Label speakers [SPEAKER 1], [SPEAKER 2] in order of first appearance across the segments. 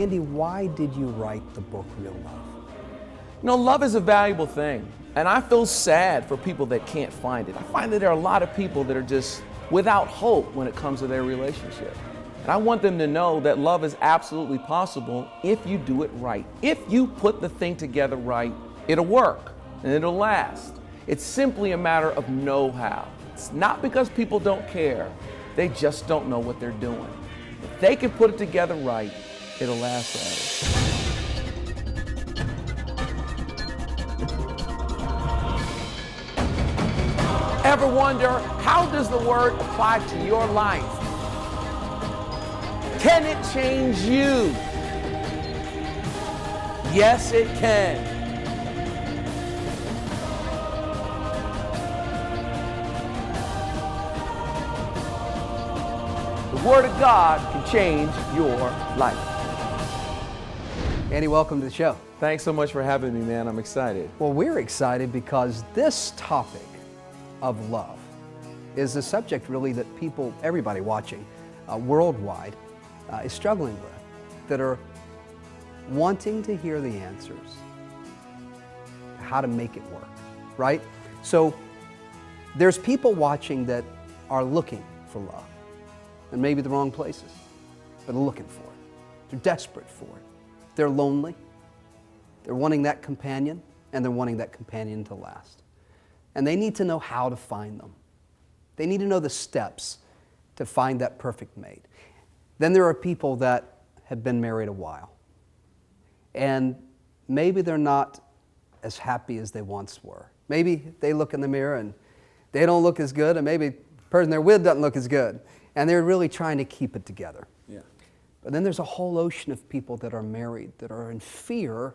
[SPEAKER 1] Andy, why did you write the book Real Love?
[SPEAKER 2] You know, love is a valuable thing, and I feel sad for people that can't find it. I find that there are a lot of people that are just without hope when it comes to their relationship. And I want them to know that love is absolutely possible if you do it right. If you put the thing together right, it'll work and it'll last. It's simply a matter of know-how. It's not because people don't care, they just don't know what they're doing. If they can put it together right, it'll last forever. Ever wonder, how does the word apply to your life? Can it change you? Yes, it can. The Word of God can change your life.
[SPEAKER 1] Andy, welcome to the show.
[SPEAKER 2] Thanks so much for having me, man. I'm excited.
[SPEAKER 1] Well, we're excited because this topic of love is a subject really that people, everybody watching worldwide, is struggling with, that are wanting to hear the answers, how to make it work, right? So there's people watching that are looking for love, and maybe the wrong places, but are looking for it. They're desperate for it. They're lonely. They're wanting that companion, and they're wanting that companion to last. And they need to know how to find them. They need to know the steps to find that perfect mate. Then there are people that have been married a while, and maybe they're not as happy as they once were. Maybe they look in the mirror and they don't look as good, and maybe the person they're with doesn't look as good, and they're really trying to keep it together.
[SPEAKER 2] Yeah.
[SPEAKER 1] But then there's a whole ocean of people that are married that are in fear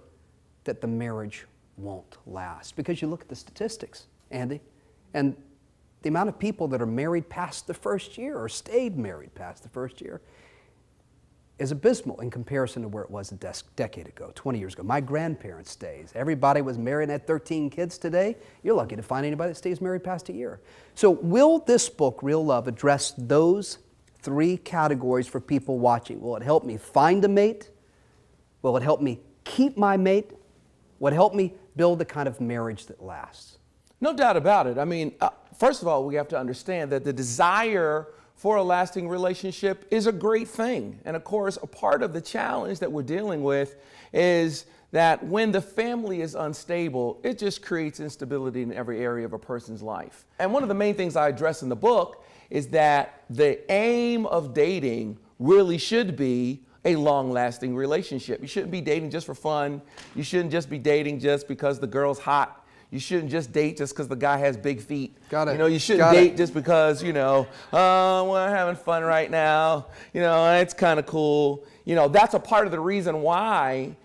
[SPEAKER 1] that the marriage won't last. Because you look at the statistics, Andy, and the amount of people that are married past the first year or stayed married past the first year is abysmal in comparison to where it was a decade ago, 20 years ago. My grandparents stayed. Everybody was married and had 13 kids today. You're lucky to find anybody that stays married past a year. So will this book, Real Love, address those three categories for people watching? Will it help me find a mate? Will it help me keep my mate? Will it help me build the kind of marriage that lasts?
[SPEAKER 2] No doubt about it. I mean, first of all, we have to understand that the desire for a lasting relationship is a great thing. And of course, a part of the challenge that we're dealing with is that when the family is unstable, it just creates instability in every area of a person's life. And one of the main things I address in the book is that the aim of dating really should be a long-lasting relationship. You shouldn't be dating just for fun. You shouldn't just be dating just because the girl's hot. You shouldn't just date just because the guy has big feet.
[SPEAKER 1] Got it.
[SPEAKER 2] You know, you shouldn't date just because, we're having fun right now. It's kind of cool. That's a part of the reason why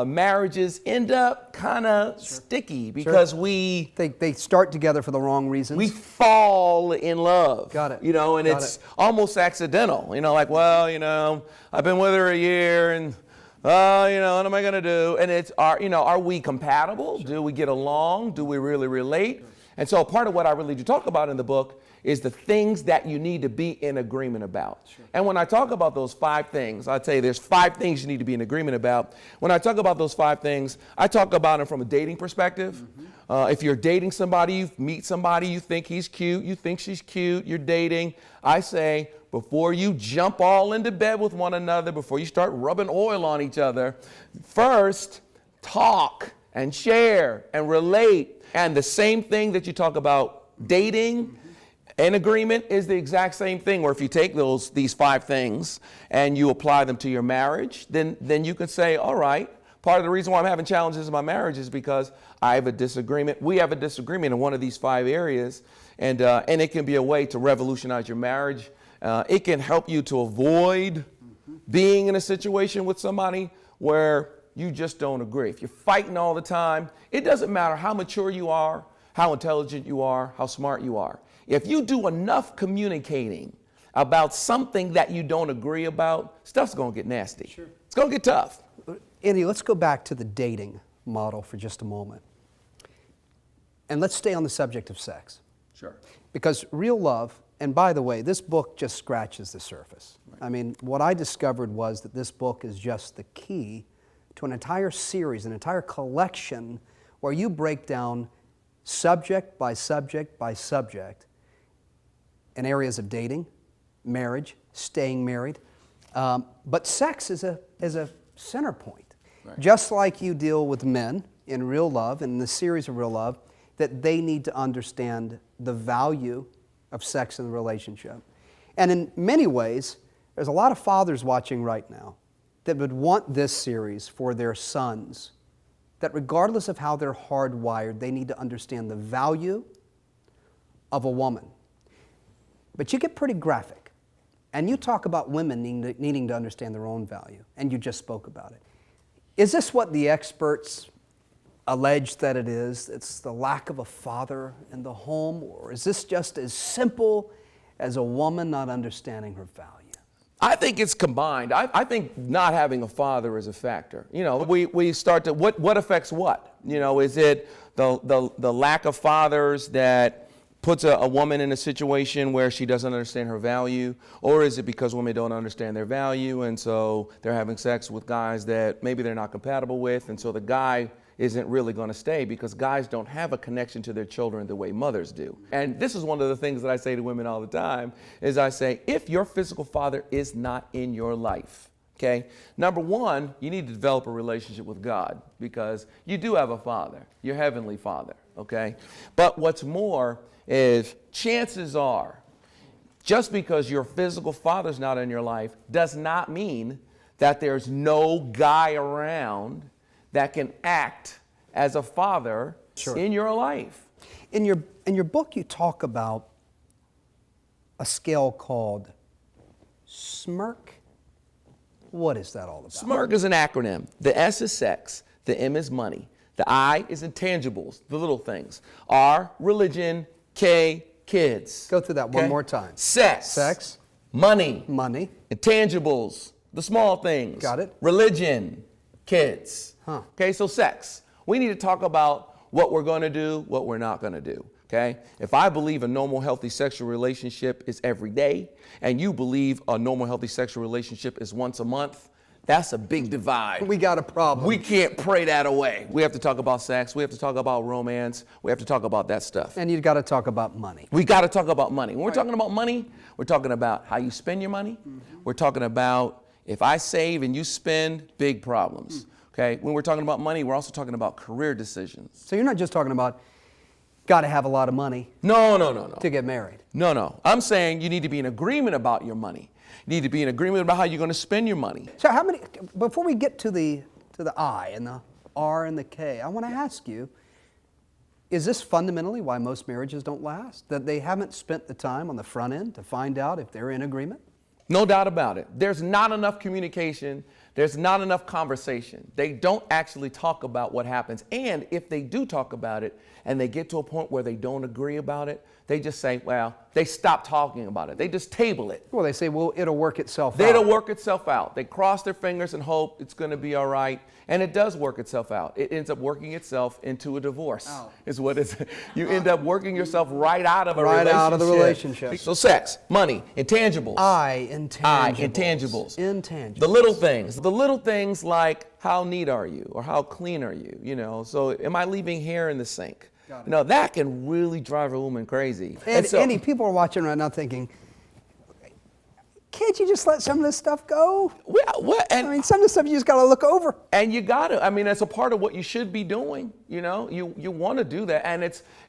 [SPEAKER 2] marriages end up kind of sticky, because
[SPEAKER 1] they start together for the wrong reasons.
[SPEAKER 2] We fall in love.
[SPEAKER 1] Got it.
[SPEAKER 2] And it's almost accidental. I've been with her a year, and what am I going to do? And it's, are we compatible? Sure. Do we get along? Do we really relate? Sure. And so part of what I really do talk about in the book is the things that you need to be in agreement about. Sure. And when I talk about those 5 things, I'd say there's 5 things you need to be in agreement about. When I talk about those 5 things, I talk about them from a dating perspective. Mm-hmm. If you're dating somebody, you meet somebody, you think he's cute, you think she's cute, you're dating, I say, before you jump all into bed with one another, before you start rubbing oil on each other, first talk and share and relate. And the same thing that you talk about dating, an agreement is the exact same thing, where if you take these 5 things and you apply them to your marriage, then you can say, all right, part of the reason why I'm having challenges in my marriage is because I have a disagreement. We have a disagreement in one of these 5 areas, and it can be a way to revolutionize your marriage. It can help you to avoid being in a situation with somebody where you just don't agree. If you're fighting all the time, it doesn't matter how mature you are, how intelligent you are, how smart you are. If you do enough communicating about something that you don't agree about, stuff's going to get nasty. Sure. It's going to get tough.
[SPEAKER 1] Andy, let's go back to the dating model for just a moment. And let's stay on the subject of sex.
[SPEAKER 2] Sure.
[SPEAKER 1] Because real love And by the way, this book just scratches the surface. I mean, what I discovered was that this book is just the key to an entire series, an entire collection where you break down subject by subject by subject in areas of dating, marriage, staying married. But sex is a center point.
[SPEAKER 2] Right.
[SPEAKER 1] Just like you deal with men in Real Love, in the series of Real Love, that they need to understand the value of sex in the relationship. And in many ways, there's a lot of fathers watching right now that would want this series for their sons, that regardless of how they're hardwired, they need to understand the value of a woman. But you get pretty graphic, and you talk about women needing to understand their own value, and you just spoke about it. Is this what the experts allege that it is? It's the lack of a father in the home, or is this just as simple as a woman not understanding her value?
[SPEAKER 2] I think it's combined. I think not having a father is a factor. You know, we start to, what affects what? You know, is it the lack of fathers that puts a woman in a situation where she doesn't understand her value? Or is it because women don't understand their value and so they're having sex with guys that maybe they're not compatible with, and so the guy isn't really going to stay because guys don't have a connection to their children the way mothers do. And this is one of the things that I say to women all the time, is I say, if your physical father is not in your life, okay, number one, you need to develop a relationship with God, because you do have a father, your heavenly father, okay? But what's more is, chances are, just because your physical father's not in your life does not mean that there's no guy around that can act as a father in your life.
[SPEAKER 1] In your book, you talk about a scale called SMIRC. What is that all about?
[SPEAKER 2] SMIRC is an acronym. The S is sex, the M is money, the I is intangibles, the little things. R, religion, K, kids.
[SPEAKER 1] Go through that one more time.
[SPEAKER 2] Sex. Money. Intangibles, the small things.
[SPEAKER 1] Got it.
[SPEAKER 2] Religion, kids.
[SPEAKER 1] Huh.
[SPEAKER 2] Okay, so sex. We need to talk about what we're going to do, what we're not going to do. Okay? If I believe a normal, healthy sexual relationship is every day, and you believe a normal, healthy sexual relationship is once a month, that's a big divide.
[SPEAKER 1] We got a problem.
[SPEAKER 2] We can't pray that away. We have to talk about sex. We have to talk about romance. We have to talk about that stuff.
[SPEAKER 1] And you've got to talk about money.
[SPEAKER 2] We got to talk about money. When we're talking about money, we're talking about how you spend your money. We're talking about, if I save and you spend, big problems. Okay, when we're talking about money, we're also talking about career decisions.
[SPEAKER 1] So you're not just talking about got to have a lot of money
[SPEAKER 2] No.
[SPEAKER 1] to get married.
[SPEAKER 2] No. I'm saying you need to be in agreement about your money. You need to be in agreement about how you're going to spend your money.
[SPEAKER 1] So how many, before we get to the I and the R and the K, I want to ask you, is this fundamentally why most marriages don't last? That they haven't spent the time on the front end to find out if they're in agreement?
[SPEAKER 2] No doubt about it. There's not enough communication. There's not enough conversation. They don't actually talk about what happens. And if they do talk about it and they get to a point where they don't agree about it, they just say, well, they stop talking about it. They just table it.
[SPEAKER 1] Well, they say, well, it'll work itself out.
[SPEAKER 2] It'll work itself out. They cross their fingers and hope it's going to be all right. And it does work itself out. It ends up working itself into a divorce. Is what it's. You end up working yourself right out of a relationship.
[SPEAKER 1] Right out of the relationship.
[SPEAKER 2] So sex, money, intangibles.
[SPEAKER 1] Intangibles.
[SPEAKER 2] The little things. The little things like, how neat are you, or how clean are you? You know, so am I leaving hair in the sink? You know, that can really drive a woman crazy.
[SPEAKER 1] And so, Andy, people are watching right now thinking, can't you just let some of this stuff go? I mean, some of this stuff you just got to look over.
[SPEAKER 2] And you got to. I mean, that's a part of what you should be doing. You know, you want to do that.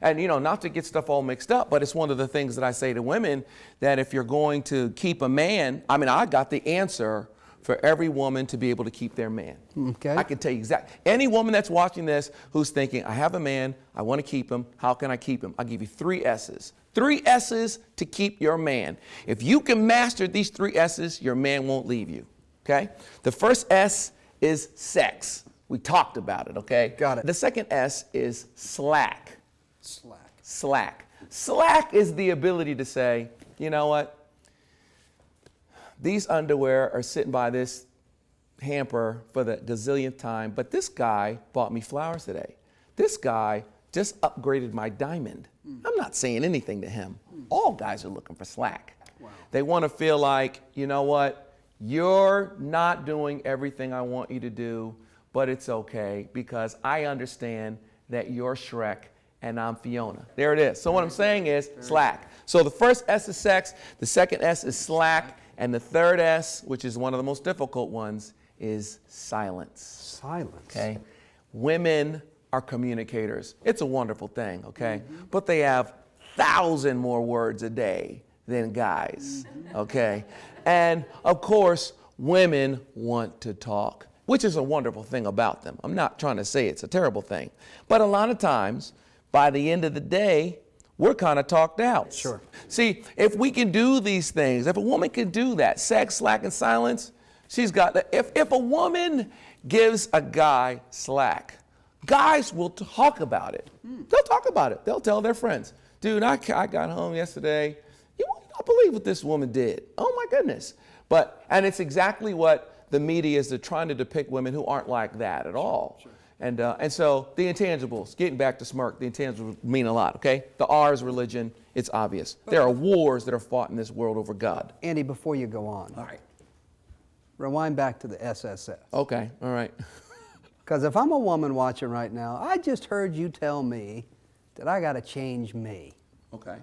[SPEAKER 2] And you know, not to get stuff all mixed up, but it's one of the things that I say to women, that if you're going to keep a man, I mean, I got the answer for every woman to be able to keep their man.
[SPEAKER 1] Okay.
[SPEAKER 2] I can tell you exactly. Any woman that's watching this who's thinking, I have a man, I want to keep him, how can I keep him? I'll give you 3 S's. 3 S's to keep your man. If you can master these 3 S's, your man won't leave you, okay? The first S is sex. We talked about it, okay?
[SPEAKER 1] Got it.
[SPEAKER 2] The second S is slack.
[SPEAKER 1] Slack.
[SPEAKER 2] Slack is the ability to say, you know what? These underwear are sitting by this hamper for the gazillionth time, but this guy bought me flowers today. This guy just upgraded my diamond. I'm not saying anything to him. All guys are looking for slack.
[SPEAKER 1] Wow.
[SPEAKER 2] They want to feel like, you know what, you're not doing everything I want you to do, but it's okay because I understand that you're Shrek and I'm Fiona. There it is. So what I'm saying is slack. So the first S is sex, the second S is slack, and the third S, which is one of the most difficult ones, is silence.
[SPEAKER 1] Silence.
[SPEAKER 2] Okay? Women are communicators. It's a wonderful thing, okay? But they have 1,000 more words a day than guys, okay? And of course, women want to talk, which is a wonderful thing about them. I'm not trying to say it's a terrible thing. But a lot of times, by the end of the day, we're kind of talked out.
[SPEAKER 1] Sure.
[SPEAKER 2] See, if we can do these things, if a woman can do that, sex, slack, and silence, she's got that. If a woman gives a guy slack, guys will talk about it. They'll talk about it. They'll tell their friends, dude, I got home yesterday. You would not believe what this woman did. Oh my goodness. And it's exactly what the media is trying to depict women who aren't like that at all. Sure. And so the intangibles, getting back to Smirk, the intangibles mean a lot, okay? The R is religion. It's obvious. There are wars that are fought in this world over God.
[SPEAKER 1] Andy, before you go on,
[SPEAKER 2] All right.
[SPEAKER 1] rewind back to the SSS.
[SPEAKER 2] Okay, all right.
[SPEAKER 1] Because if I'm a woman watching right now, I just heard you tell me that I got to change me.
[SPEAKER 2] Okay.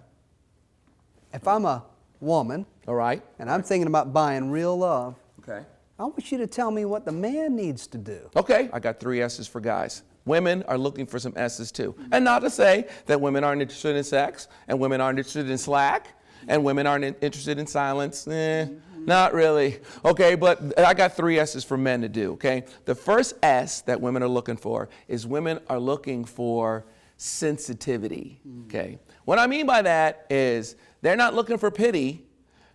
[SPEAKER 1] If I'm a woman,
[SPEAKER 2] All right.
[SPEAKER 1] and I'm thinking about buying real love,
[SPEAKER 2] Okay.
[SPEAKER 1] I want you to tell me what the man needs to do.
[SPEAKER 2] Okay, I got 3 S's for guys. Women are looking for some S's too. And not to say that women aren't interested in sex, and women aren't interested in slack, and women aren't interested in silence. Not really. Okay, but I got 3 S's for men to do, okay? The first S that women are looking for is women are looking for sensitivity, okay? What I mean by that is they're not looking for pity.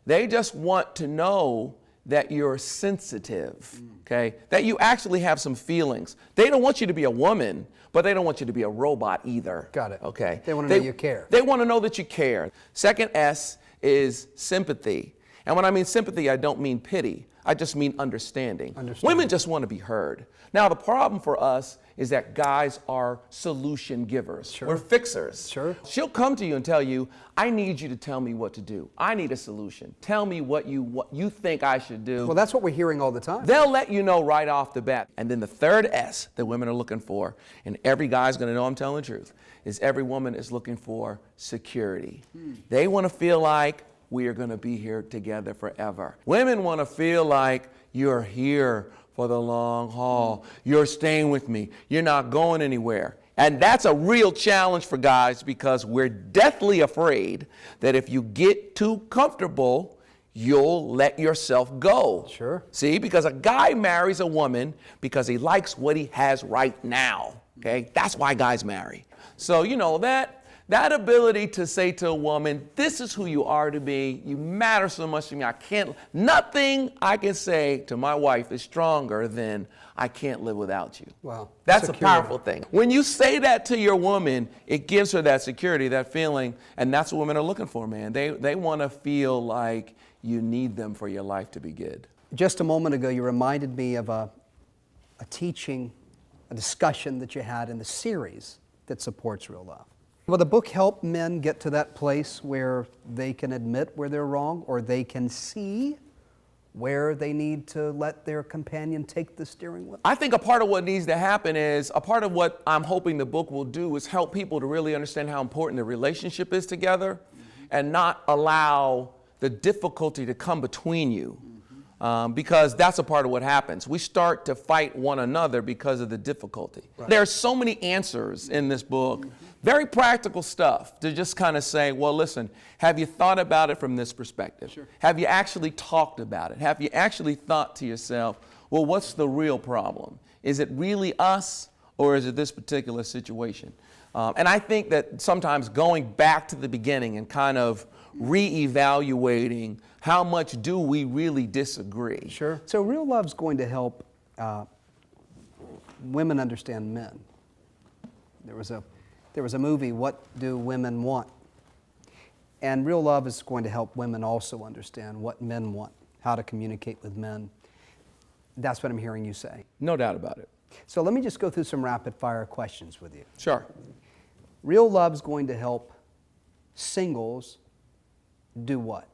[SPEAKER 2] They just want to know that you're sensitive, okay? That you actually have some feelings. They don't want you to be a woman, but they don't want you to be a robot either.
[SPEAKER 1] Got it.
[SPEAKER 2] Okay?
[SPEAKER 1] They want to know you care.
[SPEAKER 2] They want to know that you care. Second S is sympathy. And when I mean sympathy, I don't mean pity. I just mean understanding. Women just want to be heard. Now, the problem for us is that guys are solution givers.
[SPEAKER 1] Sure.
[SPEAKER 2] We're fixers.
[SPEAKER 1] Sure.
[SPEAKER 2] She'll come to you and tell you, I need you to tell me what to do. I need a solution. Tell me what you think I should do.
[SPEAKER 1] Well, that's what we're hearing all the time.
[SPEAKER 2] They'll let you know right off the bat. And then the third S that women are looking for, and every guy's going to know I'm telling the truth, is every woman is looking for security. They want to feel like we are going to be here together forever. Women want to feel like you're here for the long haul. You're staying with me. You're not going anywhere. And that's a real challenge for guys because we're deathly afraid that if you get too comfortable, you'll let yourself go.
[SPEAKER 1] Sure.
[SPEAKER 2] See, because a guy marries a woman because he likes what he has right now. Okay? That's why guys marry. So, you know, that ability to say to a woman, this is who you are to me, you matter so much to me, nothing I can say to my wife is stronger than I can't live without you.
[SPEAKER 1] Wow.
[SPEAKER 2] That's
[SPEAKER 1] Security.
[SPEAKER 2] a powerful thing. When you say that to your woman, it gives her that security, that feeling, and that's what women are looking for, man. They want to feel like you need them for your life to be good.
[SPEAKER 1] Just a moment ago, you reminded me of a teaching, a discussion that you had in the series that supports real love. Will the book help men get to that place where they can admit where they're wrong, or they can see where they need to let their companion take the steering wheel?
[SPEAKER 2] I think a part of what needs to happen is, a part of what I'm hoping the book will do is help people to really understand how important the relationship is together and not allow the difficulty to come between you. Because that's a part of what happens. We start to fight one another because of the difficulty. Right. There are so many answers in this book, very practical stuff to just kind of say, well, listen, have you thought about it from this perspective? Sure. Have you actually talked about it? Have you actually thought to yourself, well, what's the real problem? Is it really us, or is it this particular situation? And I think that sometimes going back to the beginning and kind of reevaluating how much do we really disagree.
[SPEAKER 1] Sure. So real love's going to help women understand men. There was a movie, What Do Women Want? And real love is going to help women also understand what men want, how to communicate with men. That's what I'm hearing you say.
[SPEAKER 2] No doubt about it.
[SPEAKER 1] So let me just go through some rapid fire questions with you.
[SPEAKER 2] Sure.
[SPEAKER 1] Real love's going to help singles do what?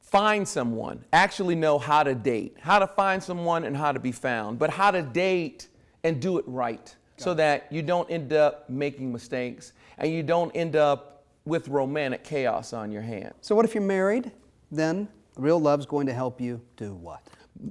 [SPEAKER 2] Find someone, actually know how to date, how to find someone and how to be found, but how to date and do it right so that you don't end up making mistakes and you don't end up with romantic chaos on your hands.
[SPEAKER 1] So what if you're married? Then real love's going to help you do what?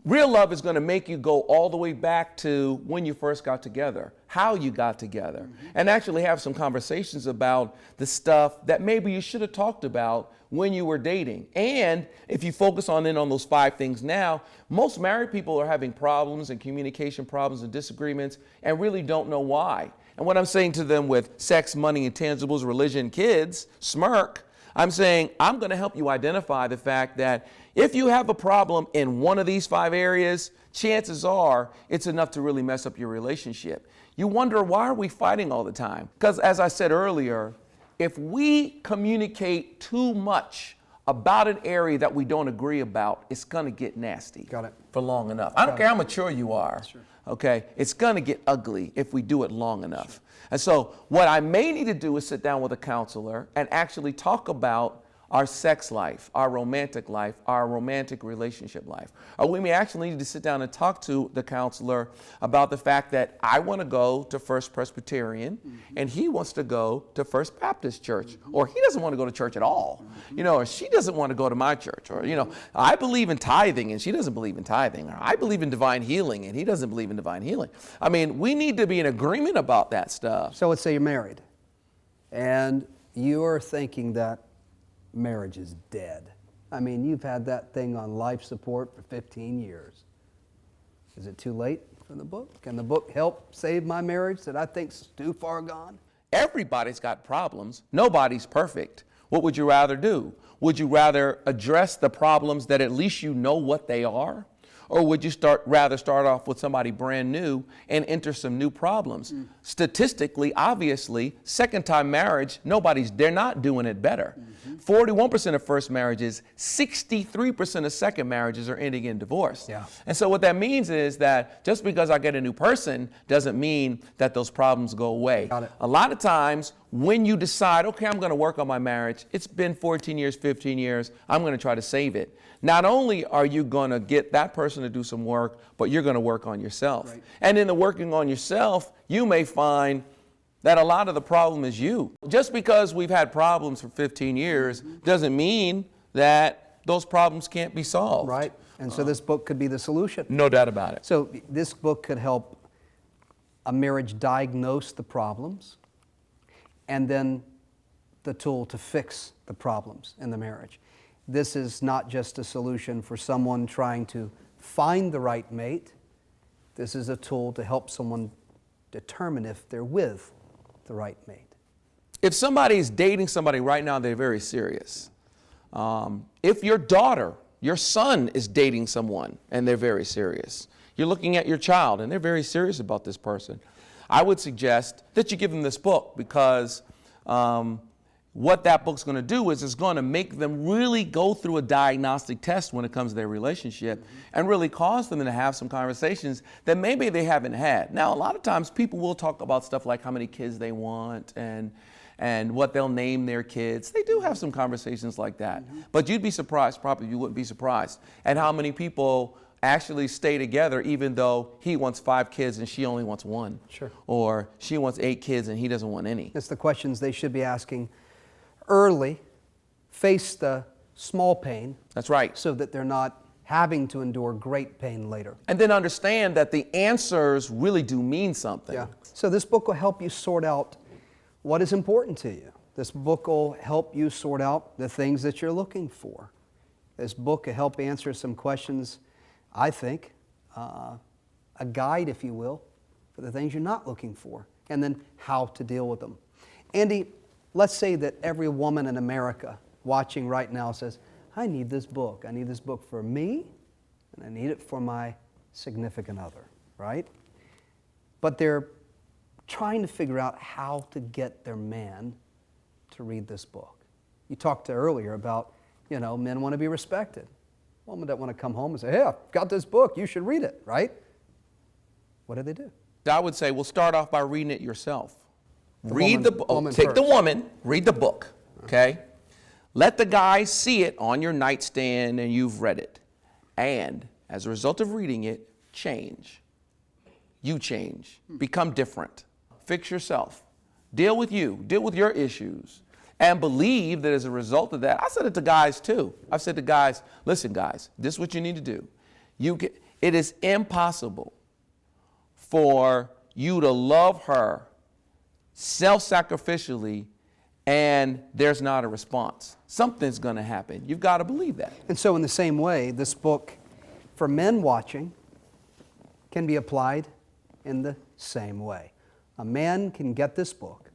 [SPEAKER 2] Real love is going to make you go all the way back to when you first got together, how you got together, and actually have some conversations about the stuff that maybe you should have talked about when you were dating. And if you focus on those 5 things now, most married people are having problems and communication problems and disagreements and really don't know why. And what I'm saying to them with sex, money, intangibles, religion, kids, smirk, I'm saying I'm going to help you identify the fact that if you have a problem in one of these 5 areas, chances are it's enough to really mess up your relationship. You wonder, why are we fighting all the time? Because as I said earlier, if we communicate too much about an area that we don't agree about, it's going to get nasty.
[SPEAKER 1] Got it.
[SPEAKER 2] For long enough. I don't care how mature you are.
[SPEAKER 1] Sure.
[SPEAKER 2] Okay, it's going to get ugly if we do it long enough. Sure. And so what I may need to do is sit down with a counselor and actually talk about our sex life, our romantic relationship life. Or we may actually need to sit down and talk to the counselor about the fact that I want to go to First Presbyterian and he wants to go to First Baptist Church, or he doesn't want to go to church at all, or she doesn't want to go to my church, or, I believe in tithing and she doesn't believe in tithing, or I believe in divine healing and he doesn't believe in divine healing. I mean, we need to be in agreement about that stuff.
[SPEAKER 1] So let's say you're married and you're thinking that marriage is dead. I mean, you've had that thing on life support for 15 years. Is it too late for the book? Can the book help save my marriage that I think's too far gone?
[SPEAKER 2] Everybody's got problems. Nobody's perfect. What would you rather do? Would you rather address the problems that at least you know what they are? Or would you rather start off with somebody brand new and enter some new problems? Statistically, obviously, second-time marriage, they're not doing it better. 41% of first marriages, 63% of second marriages are ending in divorce.
[SPEAKER 1] Yeah.
[SPEAKER 2] And so what that means is that just because I get a new person doesn't mean that those problems go away.
[SPEAKER 1] Got it.
[SPEAKER 2] A lot of times when you decide, okay, I'm going to work on my marriage, it's been 14 years, 15 years, I'm going to try to save it. Not only are you going to get that person to do some work, but you're going to work on yourself.
[SPEAKER 1] Right.
[SPEAKER 2] And in the working on yourself, you may find that a lot of the problem is you. Just because we've had problems for 15 years doesn't mean that those problems can't be solved.
[SPEAKER 1] Right. And so this book could be the solution.
[SPEAKER 2] No doubt about it.
[SPEAKER 1] So this book could help a marriage diagnose the problems and then the tool to fix the problems in the marriage. This is not just a solution for someone trying to find the right mate. This is a tool to help someone determine if they're with the right mate.
[SPEAKER 2] If somebody is dating somebody right now, they're very serious. If your daughter, your son is dating someone and they're very serious, you're looking at your child and they're very serious about this person, I would suggest that you give them this book, because what that book's going to do is it's going to make them really go through a diagnostic test when it comes to their relationship and really cause them to have some conversations that maybe they haven't had. Now, a lot of times people will talk about stuff like how many kids they want and what they'll name their kids. They do have some conversations like that. But you'd be surprised, probably you wouldn't be surprised, at how many people actually stay together even though he wants 5 kids and she only wants 1.
[SPEAKER 1] Sure.
[SPEAKER 2] Or she wants 8 kids and he doesn't want any.
[SPEAKER 1] It's the questions they should be asking early, face the small pain.
[SPEAKER 2] That's right.
[SPEAKER 1] So that they're not having to endure great pain later.
[SPEAKER 2] And then understand that the answers really do mean something.
[SPEAKER 1] Yeah. So this book will help you sort out what is important to you. This book will help you sort out the things that you're looking for. This book will help answer some questions, I think, a guide, if you will, for the things you're not looking for, and then how to deal with them. Andy, let's say that every woman in America watching right now says, I need this book. I need this book for me, and I need it for my significant other, right? But they're trying to figure out how to get their man to read this book. You talked earlier about, men want to be respected. Women don't want to come home and say, hey, I've got this book, you should read it, right? What do?
[SPEAKER 2] I would say, well, start off by reading it yourself. Read the book. Take the woman, read the book, okay? Let the guy see it on your nightstand and you've read it. And as a result of reading it, change. You change. Become different. Fix yourself. Deal with you. Deal with your issues. And believe that as a result of that, I said it to guys too. I've said to guys, listen guys, this is what you need to do. It is impossible for you to love her self-sacrificially and there's not a response. Something's going to happen. You've got to believe that.
[SPEAKER 1] And so in the same way, this book, for men watching, can be applied in the same way. A man can get this book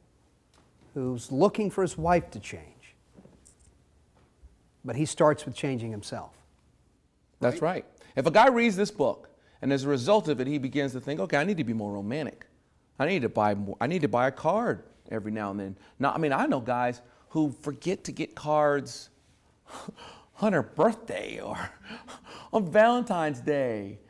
[SPEAKER 1] who's looking for his wife to change, but he starts with changing himself.
[SPEAKER 2] That's right. If a guy reads this book and as a result of it, he begins to think, okay, I need to be more romantic. I need to buy a card every now and then. Now, I mean, I know guys who forget to get cards on her birthday or on Valentine's Day,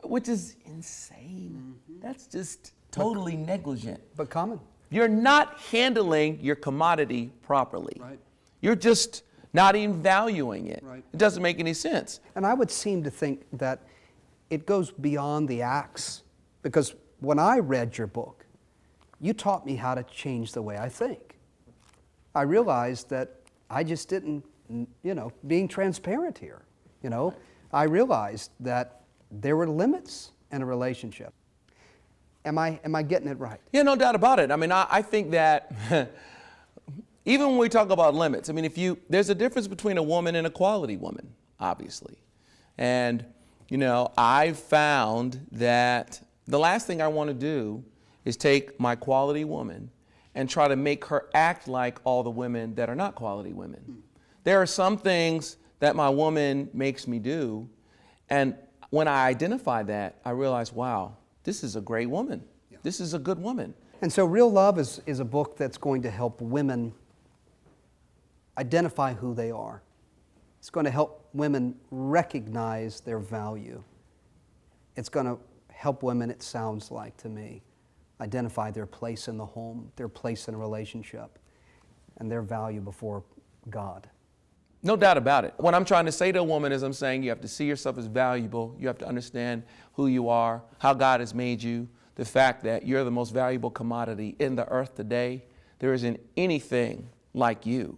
[SPEAKER 2] which is insane. That's just totally negligent.
[SPEAKER 1] But common.
[SPEAKER 2] You're not handling your commodity properly.
[SPEAKER 1] Right.
[SPEAKER 2] You're just not even valuing it.
[SPEAKER 1] Right.
[SPEAKER 2] It doesn't make any sense.
[SPEAKER 1] And I would seem to think that it goes beyond the acts, because when I read your book, you taught me how to change the way I think. I realized that I just didn't, being transparent here, I realized that there were limits in a relationship. Am I getting it right?
[SPEAKER 2] Yeah, no doubt about it. I mean, I think that even when we talk about limits, I mean, there's a difference between a woman and a quality woman, obviously. And, I've found that the last thing I want to do is take my quality woman and try to make her act like all the women that are not quality women. There are some things that my woman makes me do, and when I identify that, I realize, wow, this is a great woman. Yeah. This is a good woman.
[SPEAKER 1] And so Real Love is a book that's going to help women identify who they are. It's going to help women recognize their value. It's going to help women, it sounds like to me, identify their place in the home, their place in a relationship, and their value before God.
[SPEAKER 2] No doubt about it. What I'm trying to say to a woman is I'm saying you have to see yourself as valuable. You have to understand who you are, how God has made you, the fact that you're the most valuable commodity in the earth today. There isn't anything like you.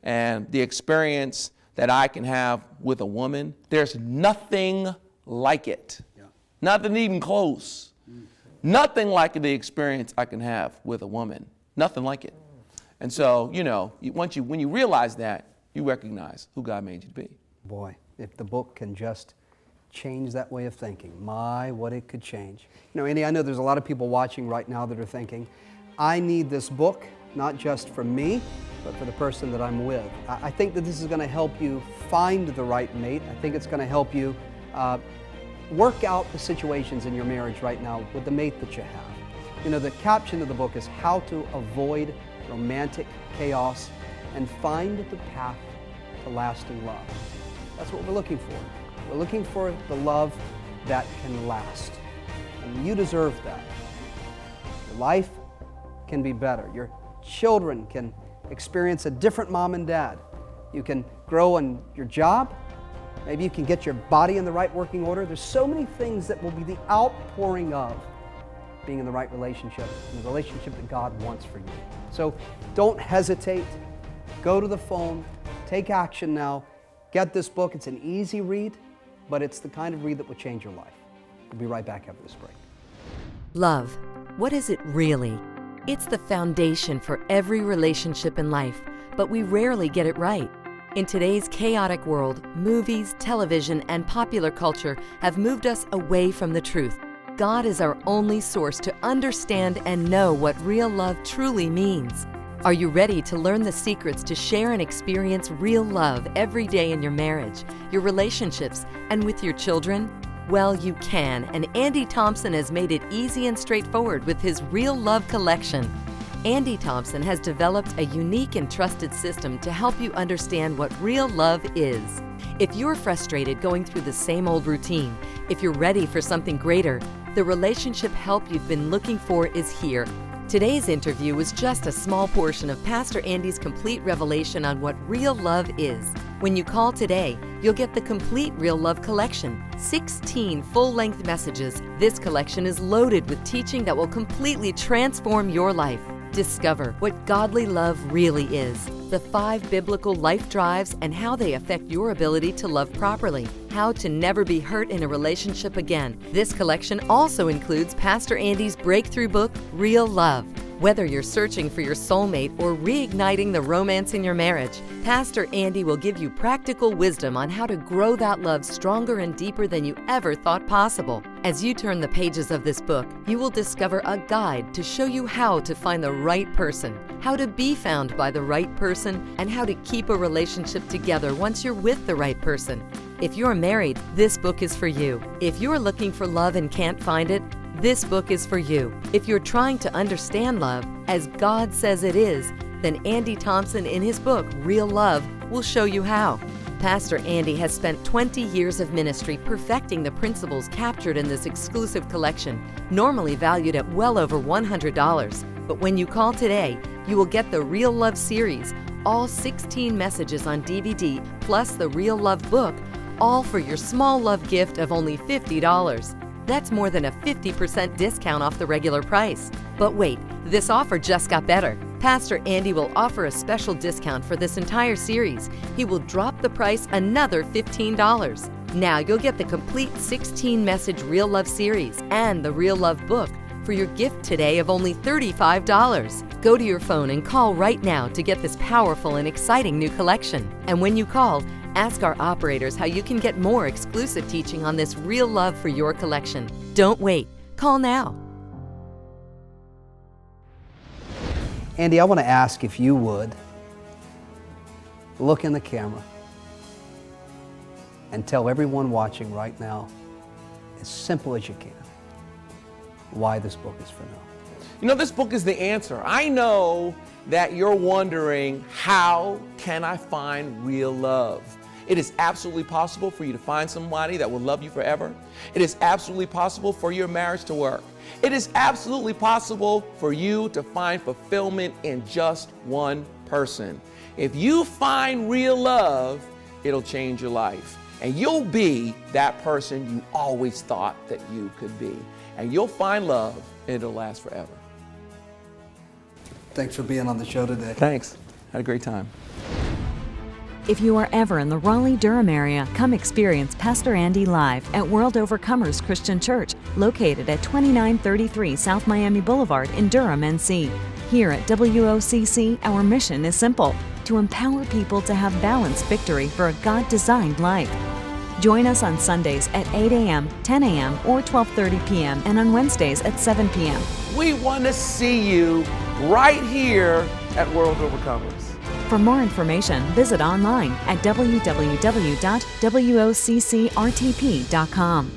[SPEAKER 2] And the experience that I can have with a woman, there's nothing like it. Yeah. Nothing even close. Nothing like the experience I can have with a woman. Nothing like it. And so, when you realize that, you recognize who God made you to be.
[SPEAKER 1] Boy, if the book can just change that way of thinking, my, what it could change. Andy, I know there's a lot of people watching right now that are thinking, I need this book, not just for me, but for the person that I'm with. I think that this is going to help you find the right mate. I think it's going to help you work out the situations in your marriage right now with the mate that you have. The caption of the book is How to Avoid Romantic Chaos and Find the Path to Lasting Love. That's what we're looking for. We're looking for the love that can last. And you deserve that. Your life can be better. Your children can experience a different mom and dad. You can grow in your job. Maybe you can get your body in the right working order. There's so many things that will be the outpouring of being in the right relationship, and the relationship that God wants for you. So don't hesitate. Go to the phone. Take action now. Get this book. It's an easy read, but it's the kind of read that will change your life. We'll be right back after this break.
[SPEAKER 3] Love. What is it really? It's the foundation for every relationship in life, but we rarely get it right. In today's chaotic world, movies, television, and popular culture have moved us away from the truth. God is our only source to understand and know what real love truly means. Are you ready to learn the secrets to share and experience real love every day in your marriage, your relationships, and with your children? Well, you can, and Andy Thompson has made it easy and straightforward with his Real Love collection. Andy Thompson has developed a unique and trusted system to help you understand what real love is. If you're frustrated going through the same old routine, if you're ready for something greater, the relationship help you've been looking for is here. Today's interview was just a small portion of Pastor Andy's complete revelation on what real love is. When you call today, you'll get the complete Real Love collection, 16 full-length messages. This collection is loaded with teaching that will completely transform your life. Discover what godly love really is, the 5 biblical life drives and how they affect your ability to love properly, how to never be hurt in a relationship again. This collection also includes Pastor Andy's breakthrough book, Real Love. Whether you're searching for your soulmate or reigniting the romance in your marriage, Pastor Andy will give you practical wisdom on how to grow that love stronger and deeper than you ever thought possible. As you turn the pages of this book, you will discover a guide to show you how to find the right person, how to be found by the right person, and how to keep a relationship together once you're with the right person. If you're married, this book is for you. If you're looking for love and can't find it, this book is for you. If you're trying to understand love as God says it is, then Andy Thompson in his book, Real Love, will show you how. Pastor Andy has spent 20 years of ministry perfecting the principles captured in this exclusive collection, normally valued at well over $100. But when you call today, you will get the Real Love series, all 16 messages on DVD, plus the Real Love book, all for your small love gift of only $50. That's more than a 50% discount off the regular price. But wait, this offer just got better. Pastor Andy will offer a special discount for this entire series. He will drop the price another $15. Now you'll get the complete 16-message Real Love series and the Real Love book for your gift today of only $35. Go to your phone and call right now to get this powerful and exciting new collection. And when you call, ask our operators how you can get more exclusive teaching on this Real Love for your collection. Don't wait. Call now.
[SPEAKER 1] Andy, I want to ask if you would look in the camera and tell everyone watching right now, as simple as you can, why this book is for now.
[SPEAKER 2] You know, this book is the answer. I know that you're wondering, how can I find real love? It is absolutely possible for you to find somebody that will love you forever. It is absolutely possible for your marriage to work. It is absolutely possible for you to find fulfillment in just one person. If you find real love, it'll change your life. And you'll be that person you always thought that you could be. And you'll find love, and it'll last forever.
[SPEAKER 1] Thanks for being on the show today.
[SPEAKER 2] Thanks. Had a great time.
[SPEAKER 4] If you are ever in the Raleigh-Durham area, come experience Pastor Andy live at World Overcomers Christian Church, located at 2933 South Miami Boulevard in Durham, NC. Here at WOCC, our mission is simple: to empower people to have balanced victory for a God-designed life. Join us on Sundays at 8 a.m., 10 a.m., or 12:30 p.m., and on Wednesdays at 7 p.m.
[SPEAKER 2] We want to see you right here at World Overcomers.
[SPEAKER 4] For more information, visit online at www.woccrtp.com.